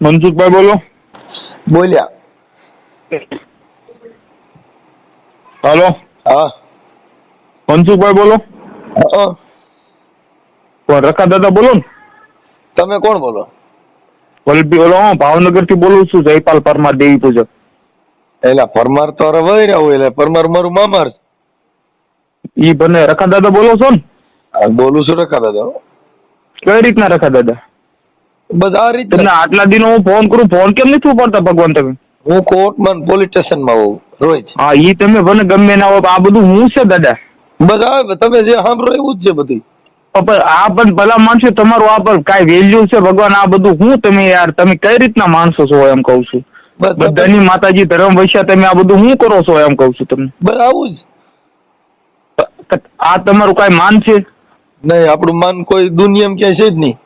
મનસુખભાઈ બોલો. બોલ્યા. હાલો. હા. મનસુખભાઈ બોલો. કોણ રખા દાદા બોલો ને? તમે કોણ બોલો? વલભી બોલો. હું ભાવનગર થી બોલું છું. જયપાલ પરમાર દેવી પૂજક. એલા પરમાર તો હવે વહી રહ્યા હોય. એટલે પરમાર મારું મામાર. ઈ બને રખા દાદા બોલો છો ને? બોલું છું રખા દાદા. કઈ રીતના રખા દાદા? બસ આ રીતે. તમને આટલા દિનો હું ફોન કરું, ફોન કેમ નથી ઉપાડતા ભગવાન તમે? હું કોર્ટમાં પોલીસ સ્ટેશનમાં હોઉં રોજ. હા ઈ તમે ભલે ગમે ના હોય, આ બધું હું છે દાદા. બસ આવે તમે જે સાંભળો એવું જ છે બધી. આ પણ ભલા માણસો તમારું આ પર કાંઈ વેલ્યુ છે ભગવાન? આ બધું હું તમે યાર, તમે કઈ રીતના માણસો છો એમ કઉ છું. બધાની માતાજી ધર્મ વૈશ્યા, તમે આ બધું હું કરો છો એમ કઉ છું તમને. બસ આવું જ. આ તમારું કાંઈ માન છે? નહીં, આપણું માન કોઈ દુનિયામાં ક્યાંય છે જ નહીં.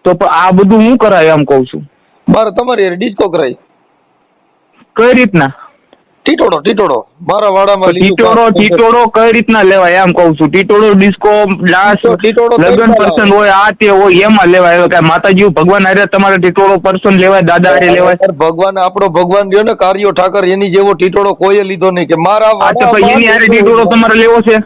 તો આ બધું હું કરાય એમ કઉ છું. મારે તમારી યાર ડિસ્કો કરાય. કઈ રીતના? ટીટોડો મારા વાડામાં. ટીટોડો કઈ રીતના લેવાય એમ કઉ છું? ટીટોડો ડિસ્કો ડાન્સ લગ્ન પર્સન હોય, આ તે હોય એમાં લેવાય. કઈ માતાજી ભગવાન હારે તમારે ટીટોડો પર્સન લેવાય, દાદા હારે લેવાય? ભગવાન આપણો ભગવાન રહ્યો ને કાર્યો ઠાકર, એની જેવો ટીટોડો કોઈએ લીધો નહીં. કે મારા એની હારે ટીટોડો તમારે લેવો છે?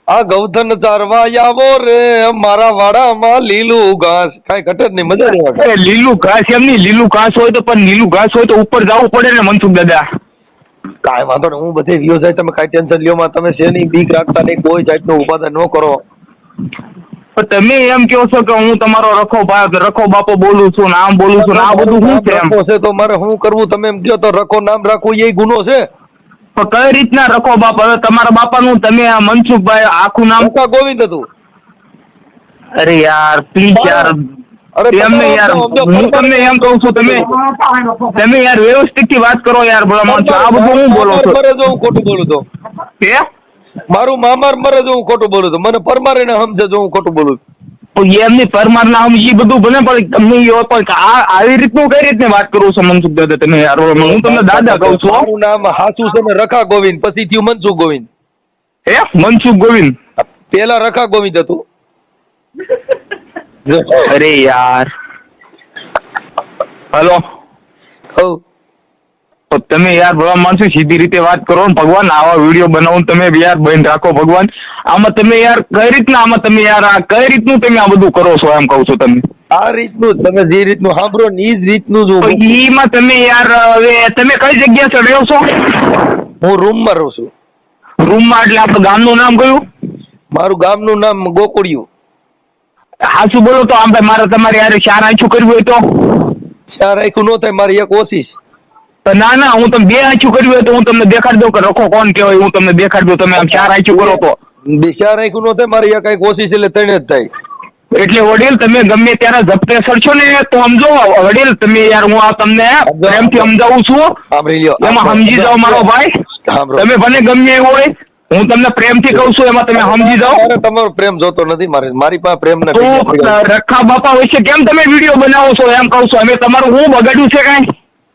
આ ગૌધન ચારવા આવો રે મારા વાડામાં લીલું ઘાસ. કઈ ઘટે જ નહીં, મજા નહીં. લીલું ઘાસ એમ નહીં, લીલું ઘાસ હોય તો પણ લીલું ઘાસ હોય તો ઉપર જવું પડે ને મનસુખ દાદા. કાંઈ વાંધો નહીં, હું બધે વ્યો જાય. તમે કાંઈ ટેન્શન લ્યો માં. તમે શેની બીક રાખતા નહીં, કોઈ જાતનું ઉપાદાન ન કરો. તમે એમ કહો છો કે હું તમારો રખો બાપો બોલું છું, નામ બોલું છું, આ બધું શું છે? એમ છે તો મારે શું કરવું? તમે એમ કહો તો રખો નામ રાખવું એ ગુનો છે. પણ કઈ રીતના રખો બાપ? હવે તમારા બાપાનું તમે મનસુખભાઈ આખું નામ ગોવિંદ હતું. અરે યાર પ્લીઝ યાર, એમને યાર હું તમને એમ કહું છું, તમે યાર વ્યવસ્થિત થી વાત કરો યાર. ભલા માણસો આ બધું હું બોલો છો? મરે જો હું ખોટું બોલું તો મારું મામાર મરે જો હું ખોટું બોલું તો મને પરમારે ને સમજે જો હું ખોટું બોલું. એમની પરમાર ના એ બધું બને, પણ તમને આવી રીતનું કઈ રીતની વાત કરું છું મનસુખ દાદા તમે યાર? હું તમને દાદા કહું છું. મારું નામ હાસુ છે ને રખા ગોવિંદ, પછી થયું મનસુખ ગોવિંદ. મનસુખ ગોવિંદ પેલા રખા ગોવિંદ હતું. અરે યાર હલો. તમે યાર ભલા માણસો સીધી રીતે વાત કરો ને ભગવાન. આવા વિડીયો બનાવો તમે યાર બંધ રાખો ભગવાન. આમાં તમે યાર કઈ રીતના, આમાં તમે યાર આ કઈ રીતનું તમે આ બધું કરો છો એમ કહું છું તમે? આ રીતનું તમે જે રીતનું સાંભળો ને એ જ રીતનું જ. એમાં તમે યાર હવે તમે કઈ જગ્યા છે રહ્યો છો? હું રૂમમાં રહું છું. રૂમમાં એટલે આપણું ગામનું નામ કયું? મારું ગામનું નામ ગોકુળિયું. હાચું બોલો તો આમ ભાઈ મારે તમારે યાર ચાર આંચું કરવું હોય તો? ચાર આંખું ન થાય, મારી એક ઓછી. ના ના, હું તમે બે આંચું કર્યું હોય તો હું તમને દેખાડી દઉં કે રખો કોણ કહેવાય. હું તમને દેખાડી દઉં. તમે આમ ચાર આંચું કરો તો? ચાર આંખું ન થાય, મારી એક ઓછી છે એટલે ત્રણ જ થાય. એટલે વડીલ તમે ગમે ત્યારે ઝપટે સડશો ને તો સમજો વડીલ તમે યાર, હું આ તમને પ્રેમથી સમજાવું છું. એમાં સમજી જાઓ મારો ભાઈ. તમે ભલે ગમે એવું હોય, હું તમને પ્રેમથી કહું છું, એમાં તમે સમજી જાઓ. તમારો પ્રેમ જોતો નથી મારી પાસે પ્રેમ નથી. રખા બાપા વિશે કેમ તમે વિડીયો બનાવો છો એમ કહું છું. અમે તમારું હું બગાડ્યું છે કઈ?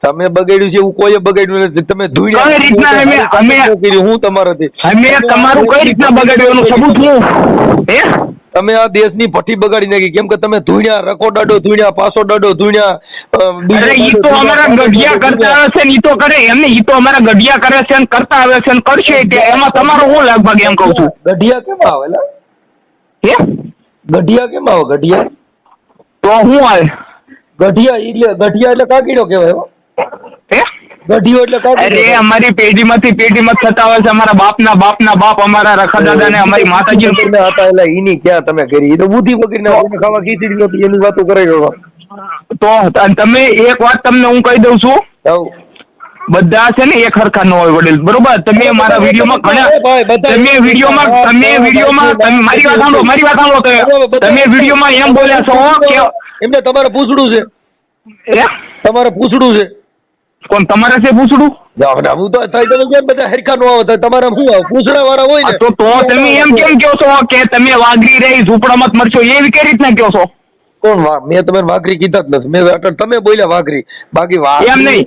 તમે બગાડ્યું છે એવું કોઈ બગાડ્યું નથી. તમે કઈ રીતના હું તમારાથી અમે તમારું કઈ રીતના બગાડ્યું એનું સબૂત હું? તમે આ દેશની ભઠ્ઠી બગાડી નાખી. કેમ કે તમે ધૂણ્યા, રખો દાડો ધૂણ્યા, પાસો દાડો ધૂણ્યા. ઈ તો અમારા ગઢિયા કરતા આવે છે ને, ઈ તો કરે એમને. ઈ તો અમારા ગઢિયા કરે છે ને કરતા આવે છે ને કરશે. એમાં તમારો હું લગભગ એમ કઉ છું. ગઢિયા કેમ આવે? ગઢિયા કેમ આવે? ગઢિયા તો શું આવે? ગઢિયા એટલે કાકીડો કહેવાય. ગઢિયો એટલે અરે અમારી પેઢીમાંથી પેઢીમાં થતા હોય છે. અમારા બાપના બાપ અમારા રખા દાદા ને અમારી માતાજી હતા. એટલે એની ક્યાં તમે કરી? એ તો બુદ્ધિ પકડીને ખાવા ખીચડી નહોતી એની વાતો કરાઈ રહ્યો. તો તમે એક વાત તમને હું કહી દઉં છું, બધા છે ને એક હરખા ન હોય વડીલ, બરોબર? તમે મારા વિડીયોમાં ઘણા તમે વિડીયોમાં મારી વાત સાંભળો. તમે વિડીયોમાં એમ બોલ્યા છો કે એમને તમારે પૂછડું છે. તમારે પૂછડું છે. કોણ તમારે છે પૂછડું? હું તો થાય તમે કેમ બધા હરખા નો આવે? તમારે શું આવે? પૂછડા વાળા હોય ને. તો તમે એમ કેમ કહો છો કે તમે વાઘરી રહી ઝૂંપડામાં મરશો? એવી કઈ રીતના કહો છો? કોણ? મેં તમે વાઘરી કીધા જ નથી. તમે બોલ્યા વાઘરી, બાકી એમ નહીં.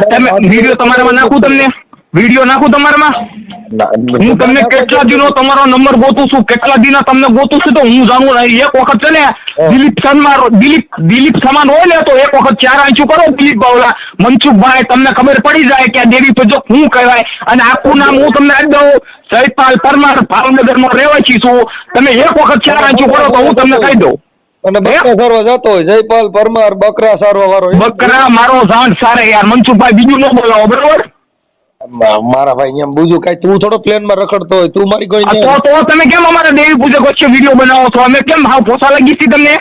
તમે વિડીયો તમારામાં નાખું તમને? વિડીયો નાખું તમારામાં? હું તમને કેટલા દિનો તમારો નંબર ગોતું છું, કેટલા દિના તમને ગોતું છું, તો હું જાણું નહીં. એક વખત છે ને દિલીપ સમાન હોય ને તો એક વખત 4 આંચું કરો દિલીપ બાવલા મનસુખભાઈ, તમને ખબર પડી જાય કે આ દેવી પૂજક શું કહેવાય. અને આખું નામ હું તમને આપી દઉં, જયપાલ પરમાર, ભાવનગરમાં રહેવાસી છું. તમે એક વખત 4 આંચું કરો તો હું તમને કહી દઉં. અને બકરા સારવા જતો હોય જયપાલ પરમાર, બકરા સારવા વાળો. બકરા મારો જાણ સારે યાર, મનસુખભાઈ બીજું ન બોલાવો, બરોબર? મારા ભાઈ એમ બીજું કઈ તું થોડો પ્લેન માં રખડતો હોય, તું મારી કોઈ તો તમે કેમ અમારા દેવી પૂજક વચ્ચે વિડીયો બનાવો છો? અમે કેમ હાવ પોસા લાગી હતી તમને?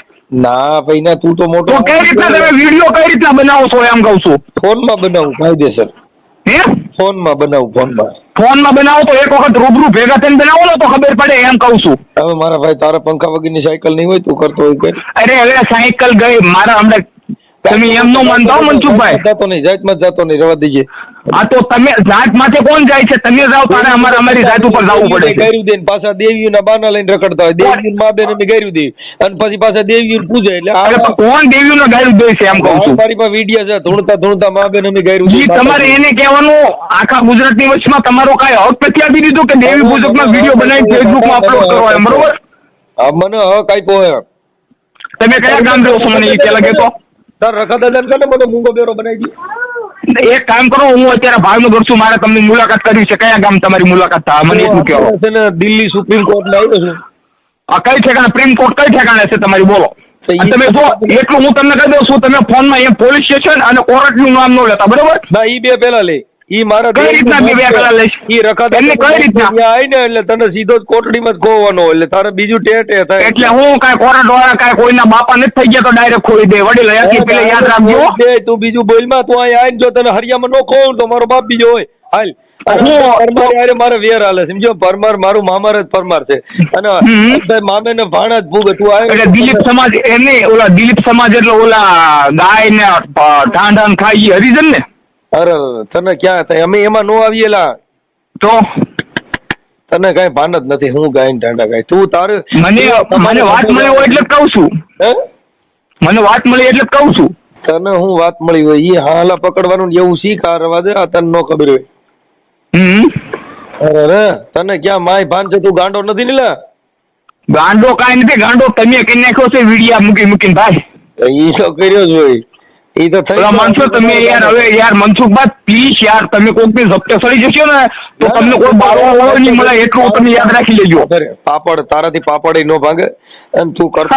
ના ભાઈ ના, તું તો મોટો. તો કઈ રીતના તમે વિડીયો કઈ રીતના બનાવો છો એમ કહું છું? ફોનમાં બનાવું કાયદેસર. હે? ફોનમાં બનાવું, ફોનમાં બનાવો તો એક વખત રૂબરૂ ભેગા થઈને બનાવો ને તો ખબર પડે એમ કહું છું. હવે મારા ભાઈ તારા પંખા વગરની સાયકલ નહીં હોય, તું કરતો હોય કે? અરે હવે સાયકલ ગઈ મારા હમણાં. તમે એમ નો માનતા હો મનસુખભાઈ? જતો નહીં, જાતમાં જતો નહીં, રવા દઈએ. હા તો તમે જાત માથે કોણ જાય છે? તમે જાઓ તારે અમારી જાત ઉપર જવું પડે. ગાયરું દે પાછા દેવીઓના બાના લઈને રખડતા હોય, દેવીઓ મા બેન અમે ગાયરું દે અને પછી પાછા દેવીઓ પૂજે. એટલે કોણ દેવીઓને ગાયરું દે છે એમ કહું છું? મારી પાસે વિડીયો છે, ધૂણતા મા બેન અમે ગાયરું દે. તમારે એને કહેવાનું આખા ગુજરાતની વચમાં તમારો કઈ હક નથી આપી દીધું કે દેવી પૂજકમાં વિડીયો બનાવી ફેસબુકમાં અપલોડ કરવા એમ, બરોબર? મને હક આપ્યો હે. તમે કયા ગામ રહો છો મને એ પેલા કહેતો? તાર રખા દાદા ને મને મૂંગો બેરો બનાવી દે. એક કામ કરો, હું અત્યારે ભાવનગર છું, મારે તમને મુલાકાત કરવી છે. કયા ગામ તમારી મુલાકાત થાય મને એટલું કહેવો. દિલ્હી સુપ્રીમ કોર્ટ ને આવ્યો છું. કઈ ઠેકાણે સુપ્રીમ કોર્ટ કઈ ઠેકાણે છે તમારી, બોલો? તમે જો એટલું હું તમને કહી દઉં છું, તમે ફોનમાં એ પોલીસ સ્ટેશન અને કોર્ટ નું નામ ન લેતા, બરોબર? ના, ઈ બે પેલા લે. ઈ મારા કઈ રીતના બે પેલા લઈશ? ઈ રખા એમને કઈ રીતના આવી ને એટલે તને સીધો જ કોટડીમાં જ ખોવાનો, એટલે તારે બીજું ટેટે થાય. એટલે હું કાંઈ કોર્ટ વાળા કાંઈ કોઈના બાપા નથી થઈ ગયા તો ડાયરેક્ટ ખોઈ દે? વડીલ હયાતી પેલા યાદ રાખજો. તું બીજું બોલમાં, તું અહીંયા આવીને જો તને હરિયામાં નો ખોવું તો મારો બાપ બીજો હોય. હાલ પરમાર મારે વેર હાલે, સમજો? પરમાર મારું મામાર જ પરમાર છે અને મામે ને ભાણા જ ભૂગે. તું આવે એટલે દિલીપ સમાજ એને ઓલા દિલીપ સમાજ એટલે ઓલા ગાય ને ઢાંઢાન ખાઈ હરિજન ને? અરે તને ક્યાં થાય, અમે એમાં નો આવીએલા તો તને કઈ ભાન જ નથી. હું ગાય ઢાંઢા ગાય, તું તારે મને વાત મળી હોય એટલે જ કહું છું. હે? મને વાત મળી એટલે જ કહું છું. તને હું વાત મળી હોય એ હાલા પકડવાનું એવું શીખ. આ રવા દે, આ તને નો ખબર હોય. અરે તને ક્યાં માય ભાન છે? તું ગાંડો નથી ને? ગાંડો કાંઈ નથી, ગાંડો તમે કરી નાખ્યો છે વિડીયા મૂકીને ભાઈ. ઈ તો કર્યો જ હોય. ઈ તો થઈ માનશો તમે યાર. હવે યાર મનસુખભાઈ પ્લીઝ યાર, તમે કોઈક ની ઝપટે સડી જશો ને તો તમને કોઈ બાળવા નહીં મળે, એટલું તમે યાદ રાખી લેજો. પાપડ તારાથી પાપડ નો ભાંગે અને તું કરતો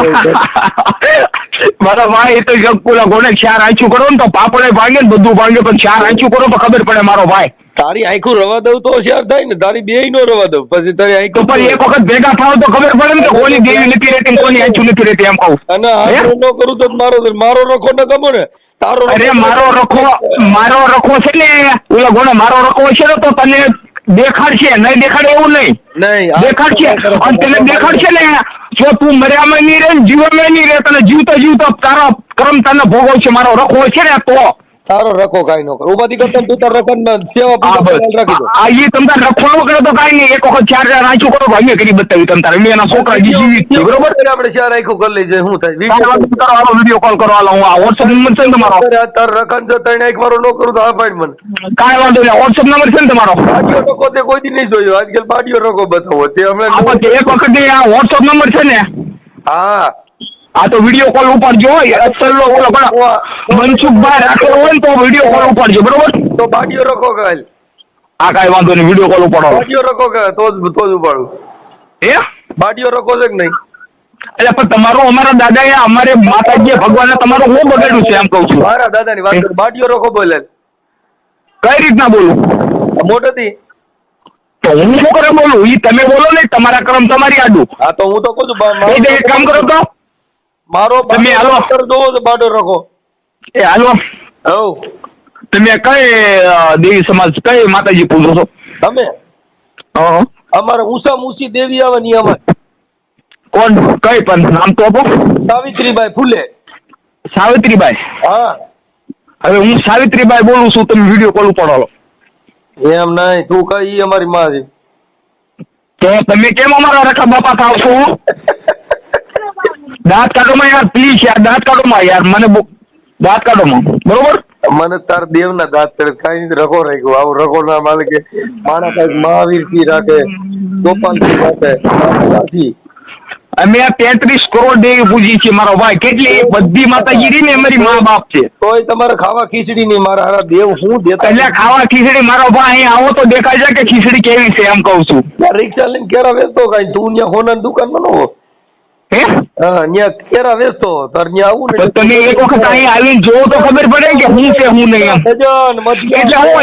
મારા ભાઈ. એ તો જગપુલા ગોને 4 આંચું કરો ને તો પાપડે ભાંગે ને બધું ભાંગે, પણ 4 આંચું કરો તો ખબર પડે મારો ભાઈ. તારી આંખું રવા દઉં તો હોશિયાર થાય ને, તારી બે નો રવા દઉં પછી તારી આંખું. પણ એક વખત ભેગા થાવ તો ખબર પડે ને કે કોની દેવી નથી રહેતી, કોની આંચું નથી રહેતી એમ કહું. અને આ નો કરું તો મારો રખો ન ગમો ને તારો. અરે મારો રખો છે ને ઓલા ગોનો મારો રખો છે ને તો તને દેખાડશે. નહીં દેખાડે એવું નહીં દેખાડશે. અને તને દેખાડશે ને જો તું મર્યામાં નહીં રહે, જીવનમાં નહીં રહે, તને જીવતો તારો કર્મ તને ભોગવશે. મારો રખો છે ને તો તારો રખો કઈ નો કરે. ઉપાધિ કરતા તું તાર રખન સેવા રાખી દો. આ ઈ તમ તાર રખવાનું કરે તો કઈ નહીં. એક વખત 4 આંચું કરો તો અમે કરી બતાવી તમ તારે. એના છોકરા જીવિત છે, બરોબર? આપણે 4 આંખું કરી લઈ જાય. શું થાય? વિડીયો કોલ કરો. હાલો, હું આ વોટ્સએપ નંબર છે ને તમારો. તાર રખન જો 3 આંખ વાળો નો કરું તો આ પાડ મને કાંઈ વાંધો નહીં. વોટ્સએપ નંબર છે ને તમારો? બાડીઓ રખો તે કોઈ દી નહીં જોયો. આજકાલ બાડીઓ રખો બતાવો તે હમણાં એક વખત આ વોટ્સએપ નંબર છે ને? હા આ તો વિડીયો કોલ ઉપાડજો. મનસુખભાઈ રાખેલો હોય ને તો વિડીયો કોલ ઉપાડજો, બરોબર? તો બાડીઓ રખો કાલ. હા કાંઈ વાંધો નહીં, વિડીયો કોલ ઉપાડો. બાડીઓ રખો કે તો જ ઉપાડું. એ બાડીઓ રખો છે કે નહીં? એટલે પણ તમારો અમારા દાદાએ અમારે માતાજી ભગવાને તમારું હું બગાડ્યું છે એમ કહું છું. મારા દાદાની વાત કર. બાડીઓ રખો બોલે કઈ રીતના બોલું? મોટેથી તો હું શું કરે બોલું? ઈ તમે બોલો ને, તમારા કર્મ તમારી આડું. હા તો હું તો કહું છું એક કામ કરો તો મારો તમે હાલો જોવો તો બાડો રખો. એ હાલો. હવ તમે કઈ દેવી સમાજ કઈ માતાજી પૂજો છો તમે? અમારે ઉષા મુસી દેવી આવવાની. અમારે કોણ કઈ પણ નામ તો આપો. સાવિત્રીબાઈ ફૂલે. સાવિત્રીબાઈ? હા. હવે હું સાવિત્રીબાઈ બોલું છું, તમે વિડીયો કોલ ઉપાડો. એમ નહીં, તું કઈ અમારી માં છે તો તમે કેમ અમારા રખા બાપા થાવ છો? દાંત કાઢો માં યાર, પ્લીઝ યાર, દાંત કાઢો માં યાર, મને દાંત કાઢો માં, બરોબર? મને તાર દેવના દાંત ચડે કઈ નથી રખો રાખ્યું આવું રખો ના માલિકે મારા કઈક મહાવીર થી રાખે ગોપાલ થી રાખે અમે 33 કરોડ દેવી પૂજી છે મારો ભાઈ કેટલી બધી માતાજી રહી ને અમારી મા બાપ છે તોય તમારે ખાવા ખીચડી નહીં મારા હારા દેવ હું દેતા એટલે ખાવા ખીચડી મારો ભાઈ અહીં આવો તો દેખાય છે કે ખીચડી કેવી છે એમ કહું છું રિક્ષા લઈને કેરા વેચતો કઈ તું ત્યાં હોનાની દુકાનમાં ન હો હે હા ત્યાં કેરા વેચતો તાર ત્યાં આવું ને તમે એક વખત અહીં આવીને જોવો તો ખબર પડે કે હું છે હું નહીં એમ એટલે હું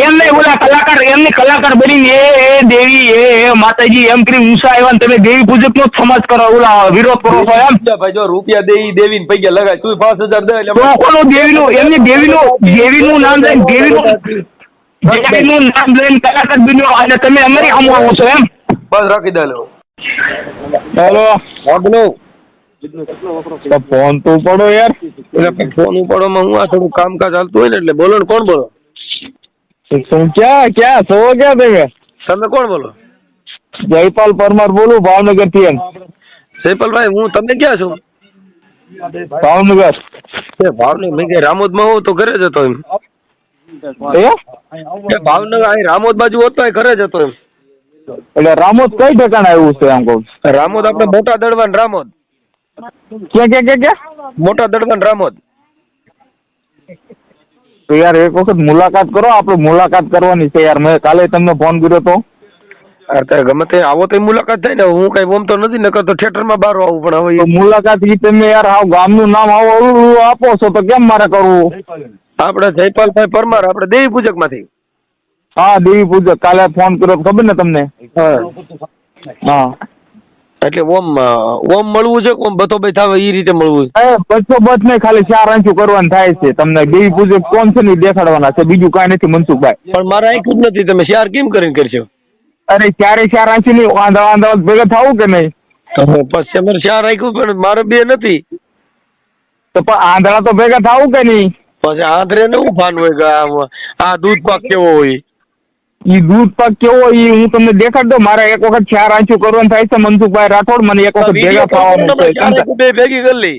એમ નહીં ઓલા કલાકાર એમની કલાકાર બનીને એ દેવી એ માતાજી એમ કરી ઊંચા આવ્યા ને તમે દેવી પૂજક નો સમાજ કરો ઓલા વિરોધ કરો છો એમ ભાઈ જો રૂપિયા દેવી ને પૈયા લગાય તું 5000 દે એટલે કોનું દેવીનું એમની દેવીનું નામ લઈને દેવીનું નામ લઈને કલાકાર બન્યો અને તમે અમારી સામે આવો છો એમ બસ રાખી દે લો હેલો બોલો ફોન તો ઉપાડો યાર એટલે ફોન ઉપાડવામાં હું આ થોડું કામકાજ ચાલતું હોય ને એટલે બોલો ને કોણ બોલો ક્યાં છો ક્યાં તમે કોણ બોલો જયપાલ પરમાર બોલું ભાવનગર થી એમ જયપાલભાઈ હું તમે ક્યાં છો ભાવનગર ભાવનગર મેં કે રામોદ માં હોઉં તો ઘરે જતો એમ ભાવનગર અહીં રામોદ બાજુ હોત તો ઘરે જતો એમ એટલે રામોદ કઈ ઠેકાણે આવ્યું છે એમ કહું રામોદ આપણે મોટા દડવાન રામોદ ક્યાં મોટા દડવાન રામોદ તો યાર એક વખત મુલાકાત કરો આપણે મુલાકાત કરવાની છે યાર મેં કાલે તમને ફોન કર્યો તો અત્યારે ગમે તે આવો તો મુલાકાત થાય ને હું કઈ બોમ તો નથી નકર તો થિયેટર માં બહાર આવું પણ હવે મુલાકાત ઈ તમે યાર આવ ગામનું નામ આવો આપો છો તો કેમ મારે કરવું આપણે જયપાલભાઈ પરમાર આપણે દેવી પૂજક માંથી હા દેવી પૂજક કાલે ફોન કર્યો ખબર ને તમને હા એટલે ઓમ મળવું છે ઓમ બતો ભાઈ થાવે એ રીતે મળવું છે બસો બસ નહીં ખાલી 4 આંચું કરવાનું થાય છે તમને દેવી પૂજક કોણ છે ને દેખાડવાના છે બીજું કાંઈ નથી મનસુખભાઈ પણ મારે આંખું જ નથી તમે શેર કેમ કરીને કરશો અરે 4 આંચી ની વાંધા ભેગા થવું કે નહીં પછી અમારે શેર રાખ્યું પણ મારે બે નથી તો પણ આંધળા તો ભેગા થવું કે નહીં પછી આંધળે ને શું ભાન હોય કે આ દૂધ પાક કેવો હોય ઈ દૂધ પાક કેવો હોય હું તમને દેખાડ દો મારે એક વખત 4 આંચું કરવાનું થાય છે મનસુખભાઈ રાઠોડ મને એક વખત ભેગા થવાનું બે ભેગી કરી લઈ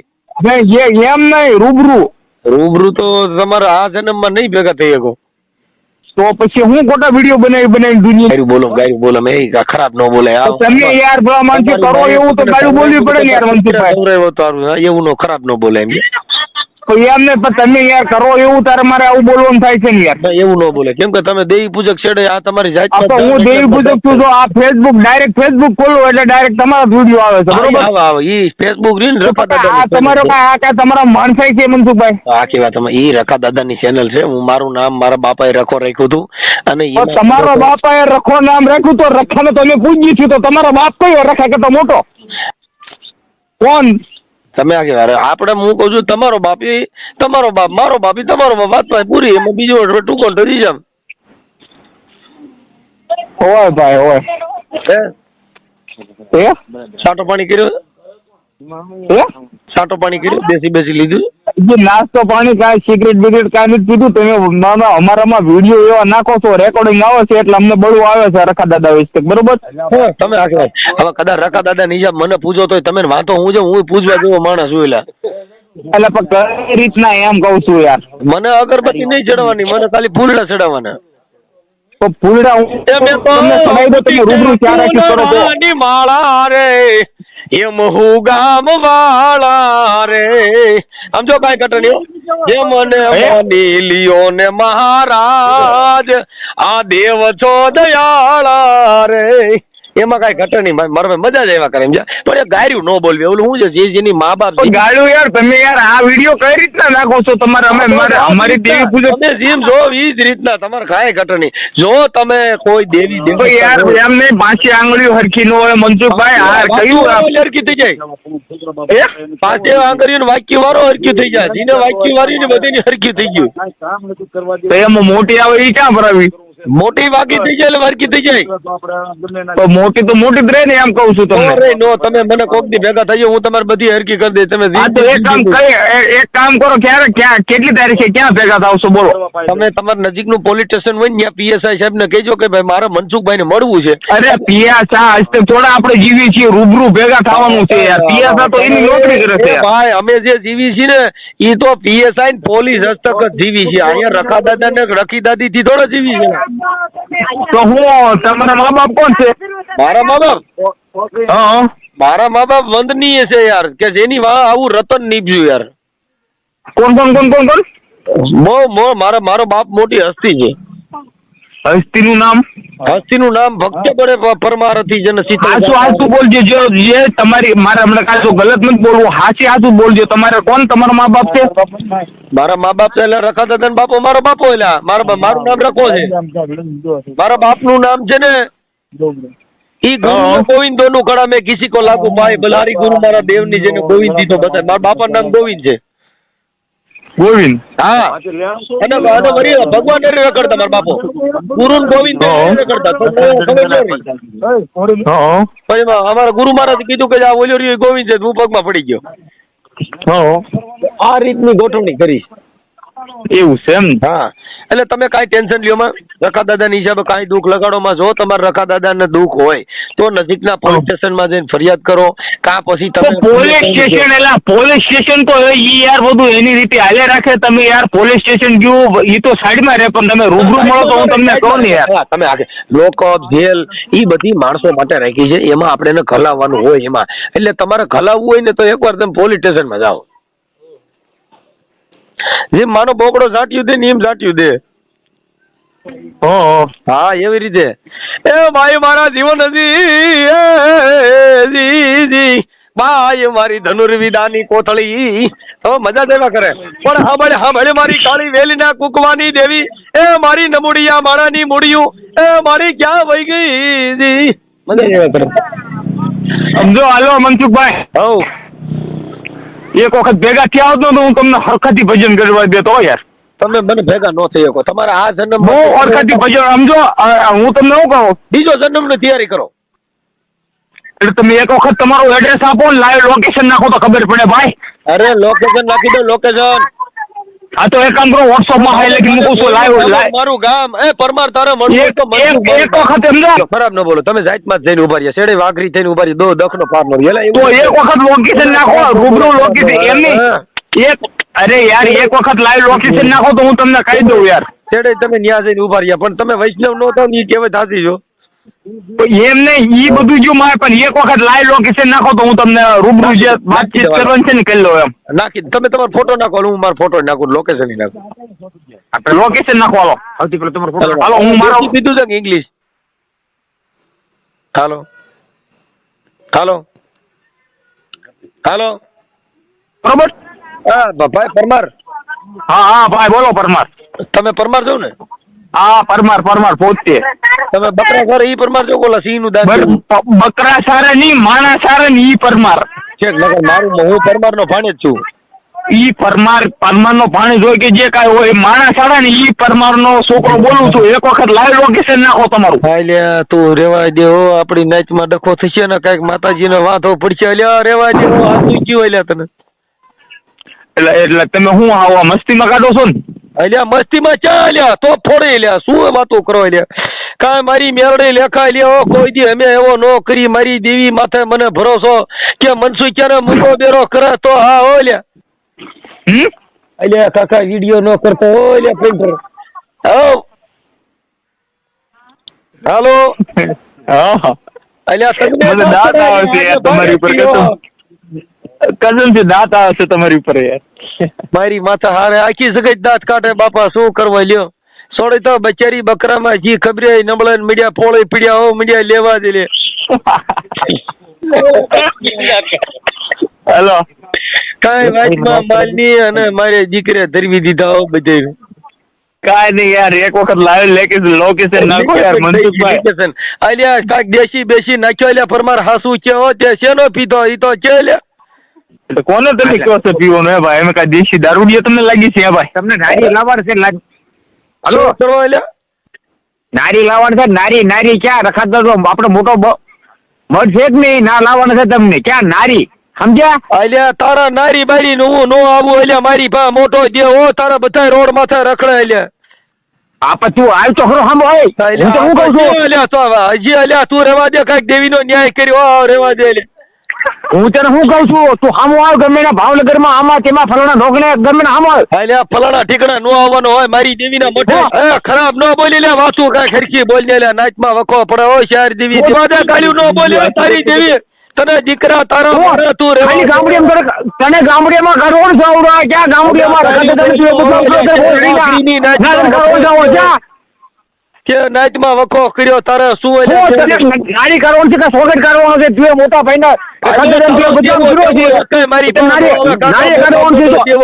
એમ નહીં રૂબરૂ તો તમારા આ જન્મમાં નહીં ભેગા થઈ શકો તો પછી હું ખોટા વિડીયો બનાવી દુનિયા ગાયું બોલો મેં ખરાબ ન બોલે તમે યાર માણસો કરો એવું તો ગાયું બોલવી પડે ને યાર મનસુખભાઈ એવું નો ખરાબ ન બોલે એમ એમ ને તમે યાર કરો એવું તારે મારે આવું બોલવાનું થાય છે ને યાર એવું ન બોલે કેમ કે તમે દેવી પૂજક છેડે આ તમારી જાત હું દેવી પૂજક છું જો આ ડાયરેક્ટ ફેસબુક ખોલો એટલે ડાયરેક્ટ તમારા વિડીયો આવે છે બરોબર આવે ઈ ફેસબુક રીન રખા આ તમારો આ કા તમારા માણસાઈ છે મનસુખભાઈ આખી વાત ઈ રખા દાદાની ચેનલ છે હું મારું નામ મારા બાપાએ રખો રાખ્યું હતું અને તમારો બાપાએ રખો નામ રાખ્યું તો રખાને તમે પૂજી છું તો તમારો બાપ કયો રખા કે તો મોટો કોણ તમે આ કહેવાય આપણે હું કહું છું તમારો બાપ મારો બાપ તમારો બાપ વાત ભાઈ પૂરી એમાં બીજો ટૂંકો ધરી જામ હોય ભાઈ હોય હે સાટો પાણી કર્યો સાટો પાણી કર્યું બેસી લીધું જે નાસ્તો પાણી કાંઈ સિગરેટ બિગરેટ કાંઈ નથી પીધું તમે અમારામાં વિડીયો એવા નાખો છો રેકોર્ડિંગ આવે છે એટલે અમને બળું આવે છે રખા દાદા વિશે બરોબર તમે આ કહેવાય હવે કદાચ રખા દાદા ની મને પૂછો તો તમે વાંધો હું પૂછવા જેવો માણસ છું એટલે પણ કઈ રીતના એમ કહું છું યાર મને અગરબત્તી નહીં ચડાવવાની મને ખાલી ફૂલડા ચડાવવાના તો ફૂલડા રૂબરૂ માળા રે એમ હું ગામ વાળા રે આમ જો કઈ કટણીઓ જે મને માની લિયો ને મહારાજ આ દેવ છો દયાળા રે એમાં કઈ ઘટે નહીં ભાઈ મારે મજા જ એવા કરે એમ પણ એ ગાયરું ન બોલવી ઓલું શું છે જેની મા બાપ ગાયું યાર તમે યાર આ વિડીયો કઈ રીતના નાખો છો તમારે અમારી દેવી પૂજક તમે જેમ જો ઈ જ રીતના તમારે કાંઈ ઘટે નહીં જો તમે કોઈ દેવી યાર એમ નહીં 5 આંગળીઓ હરખી ન હોય મનસુખભાઈ આ કયું હરખી થઈ જાય 5 આંગળીઓ વાક્ય વાળો હરખી થઈ જાય જેને વાક્ય વાળી ને બધીની હરખી થઈ ગયું તો એમાં મોટી આવે એ ક્યાં ભરાવી મોટી વાકી થઈ જાય એટલે વારકી થઈ જાય. તો મોટી જ રહે ને, એમ કહું છું તમને. અરે નો, તમે મને કોક દી ભેગા થઈ જાઓ, હું તમારી બધી હરકી કરી દઈશ. તમે હા, તો એક કામ કરો, ક્યાં કેટલી તારીખે ક્યાં ભેગા થાવશો બોલો? તમે તમારા નજીકનું પોલીસ સ્ટેશન હોય ને ત્યાં પીએસઆઈ સાહેબ ને કહેજો કે ભાઈ મારે મનસુખભાઈ ને મળવું છે. અરે પીએસઆઈ થોડા આપણે જીવી છીએ, રૂબરૂ ભેગા થવાનું છે યાર. પીએસઆઈ તો એની નોકરી કરે છે ભાઈ. અમે જે જીવી છીએ ને એ તો પીએસઆઈ પોલીસ હસ્તક જ જીવી છે. અહીંયા રખા દાદા ને રખી દાદી થી થોડા જીવી છે. તો હું તમારા મા બાપ કોણ છે? મારા મા બાપ? હા, મારા મા બાપ વંદનીય છે યાર, કે જેની વાહ આવું રતન નીપજ્યું યાર. કોણ? મારો બાપ મોટી હસ્તી છે. હસ્તીનું નામ? હસ્તીનું નામ ભક્ત બળે પરમાર હતી. જેને હાચું બોલજો. જે તમારી મારે હમણાં કાચું ગલત નથી બોલવું, હાચું બોલજો. તમારે કોણ તમારા મા બાપ છે? મારા મા બાપ એટલે રખા દાદા ને બાપો મારો બાપો. એટલે મારું નામ રખો છે. મારા બાપનું નામ છે ને ઈ ગુરુ ગોવિંદો નું કડા મેં કિસી કો લાગુ પાય બલારી ગુરુ મારા દેવની જેને ગોવિંદ દીધો બતાય. મારા બાપાનું નામ ગોવિંદ છે. ગોવિંદ? હા. અને ભગવાન ને રખડતા મારા બાપો ગુરુ ગોવિંદ રખડતા. પછી અમારા ગુરુ મહારાજ કીધું કે આ ઓલ્યો રહ્યો ગોવિંદ છે. હું પગમાં પડી ગયો. આ રીતની ગોઠવણી કરી. એવું છે એમ? હા. એટલે તમે કાંઈ ટેન્શન લ્યો માં. રખા દાદાની હિસાબે કાંઈ દુઃખ લગાડોમાં જો તમારે રખા દાદાને દુઃખ હોય તો નજીકના પોલીસ સ્ટેશનમાં જઈને ફરિયાદ કરો. કાં પછી તમે પોલીસ સ્ટેશન તો યાર બધું એની રીતે હાલે રાખે. તમે યાર પોલીસ સ્ટેશન ગયું એ તો સાઈડમાં રહે, પણ તમે રૂબરૂ મળો તો હું તમને કહું ને યાર. તમે આગે લોકઅપ જેલ એ બધી માણસો માટે રાખી છે. એમાં આપણે એને ખલાવવાનું હોય એમાં. એટલે તમારે ખલાવવું હોય ને તો એકવાર તમે પોલીસ સ્ટેશનમાં જાઓ. જેમ માનો બોકડો ઝાટ્યું દે ને એમ ઝાટ્યું દે. હા, એવી રીતે. એ ભાઈ મારા જીવન જી ભાઈ મારી ધનુર્વિદાની કોથળી તો મજા દેવા કરે. પણ હા મારી કાળી વેલી ના કુકવાની દેવી, એ મારી નમુડિયા મારાની મુડિયું, એ મારી ક્યાં વહી ગઈ જી. મજા દેવા કરે. સમજો. હાલો મનસુખભાઈ, એક વખત ભેગા થયા હોત ને તો હું તમને હરખાથી ભજન કરવા દેતો યાર. તમે મને ભેગા ન થઈ શકો. તમારા આ જન્મ બહુ હરખાથી ભજન. સમજો, હું તમને શું કહું, બીજો જન્મ ની તૈયારી કરો. એટલે તમે એક વખત તમારું એડ્રેસ આપો, લાઈવ લોકેશન નાખો તો ખબર પડે ભાઈ. અરે લોકેશન નાખી દો, લોકેશન. હા, તો એક કામ કરો, WhatsApp માં હાઈ લખી મૂકું છું લાઈવ. મારું ગામ એ પરમાર તારે મળવું તો એક વખત સમજો. ખરાબ ન બોલો. તમે જાતમાં જઈને ઉભા રહ્યા, શેડે વાઘરી થઈને ઉભા રહ્યા, દો દખનો પાર નો. તો એક વખત લોકેશન નાખો, રૂબરૂ લોકેશન. એમની અરે યાર, એક વખત લાઈવ લોકેશન નાખો તો હું તમને કહી દઉં યાર. શેડે તમે ન્યા જઈને ઉભા રહ્યા, પણ તમે વૈષ્ણવ નો થાવ ને એ કહેવાય થાતી જો. એમ નહીં, ઈ બધું જો મારે, પણ એક વખત લાઈવ લોકેશન નાખો તો હું તમને રૂબરૂ જે વાતચીત કરવાની છે ને કરી લો એમ. નાખી તમે તમારો ફોટો નાખો, હું મારો ફોટો નાખું, લોકેશન નાખું. આપણે લોકેશન નાખો. હાલો, સૌથી પહેલા તમારો ફોટો. હાલો, હું મારો કીધું છે કે ઇંગ્લિશ. હાલો બરોબર. હા ભાઈ પરમાર. હા ભાઈ બોલો પરમાર. તમે પરમાર છો ને? હા, પરમાર પોતે. તમે બકરા ઘરે ઈ પરમાર છો? કોલા સિંહ નું દાંત બકરા સારા ની, માણા સારા ની, ઈ પરમાર છે. મારું હું પરમાર નો ભાણે જ છું. ઈ પરમાર નો ભાણે હોય કે જે કાંઈ હોય, માણા સારા ને ઈ પરમાર નો છોકરો બોલું છું. એક વખત લાઈવ લોકેશન નાખો તમારું. ભાઈ તું રેવા દે હો, આપડી નાચ માં ડખો થશે ને કઈક માતાજી નો વાંધો પડશે. રેવા દે હો, આ શું કયું તને? એટલે તમે હું આવા મસ્તીમાં કાઢો છો ને? અલ્યા મસ્તીમાં ચાલ્યા તો ફોડે લ્યા, શું વાતો કરો લ્યા? કાંઈ મારી મેરડે લેખાય લ્યો, કોઈ દી અમે એવો નો કરી. મારી દેવી માથે મને ભરોસો કે મનસુખ ક્યારે મુકો બેરો કરે તો હા હો લ્યા. અલ્યા કાકા વિડીયો નો કરતો હો લ્યા પ્રિન્ટર. હાલો. અલ્યા તમને દાંત આવે છે યાર તમારી ઉપર. કસમ છે દાંત આવે છે તમારી ઉપર યાર. મારી માથા હારે આખી જગત દાંત કાઢે બાપા, શું કરવા લ્યો. સોડે તો બચારી બકરામાં જી ખબરે નબળે મીડિયા પોળે પીડ્યા હો, મીડિયા લેવા દે લે. હેલો, કાંઈ વાતમાં માલની અને મારે દીકરે ધરવી દીધા હો બધે. કાંઈ નહીં યાર, એક વખત લાઈવ લોકેશન નાખો યાર મનસુખભાઈ. અલ્યા કાંઈક દેશી બેસી નાખ્યો અલ્યા પરમાર હાસુ છે હો. તે શેનો પીધો ઈ તો છે લ્યા. કોને તમે કહો છો પીવાનો? હે ભાઈ, અમે કાંઈ દેશી દારૂડિયો તમને લાગી છે? હે ભાઈ, તમને ગાડી લાવવા છે લાગ. હાલો કરવા નારી લાવવાનું છે. નારી નારી ક્યાં રખાતો તો આપણો મોટો મઢ છે જ નહીં. ના લાવવાનું છે તમને ક્યાં નારી, સમજ્યા? અલ્યા તારા નારી બારી નું હું નો આવું. અલ્યા મારી ભા મોટો દેવો તારા બધા રોડ માથે રખડે. અલ્યા આ પછી તું હાલ તો ખરો સાંભળો. હું તો હું કહું છું અલ્યા તો હજી અલ્યા તું રેવા દે, કઈક દેવીનો ન્યાય કર્યો રેવા દે. હું તને શું કહું છું, તું સામો આવ ગમે ના ભાવનગરમાં આમાં તેમાં ફલાણા ઢોકળે ગમે ના સામો આવ. અલ્યા ફલાણા ઠીકણા નો આવવાનો હોય મારી દેવીના મઠે. ખરાબ નો બોલી લે વાતું કઈ ખરખી બોલ ને. નાચમાં વખો પડે હોય શહેર દેવી ગાળ્યું નો બોલી તારી દેવી. તને દીકરા તારા તું ખાલી ગામડીમાં તને ગામડીમાં કરોડ જાવડા ક્યાં ગામડીમાં કે નાચમાં વખો કર્યો તારે શું નારી કરવાનું છે કે સ્વાગત કરવાનું છે? તું મોટા ભાઈ ના મારી કરવાનું છે.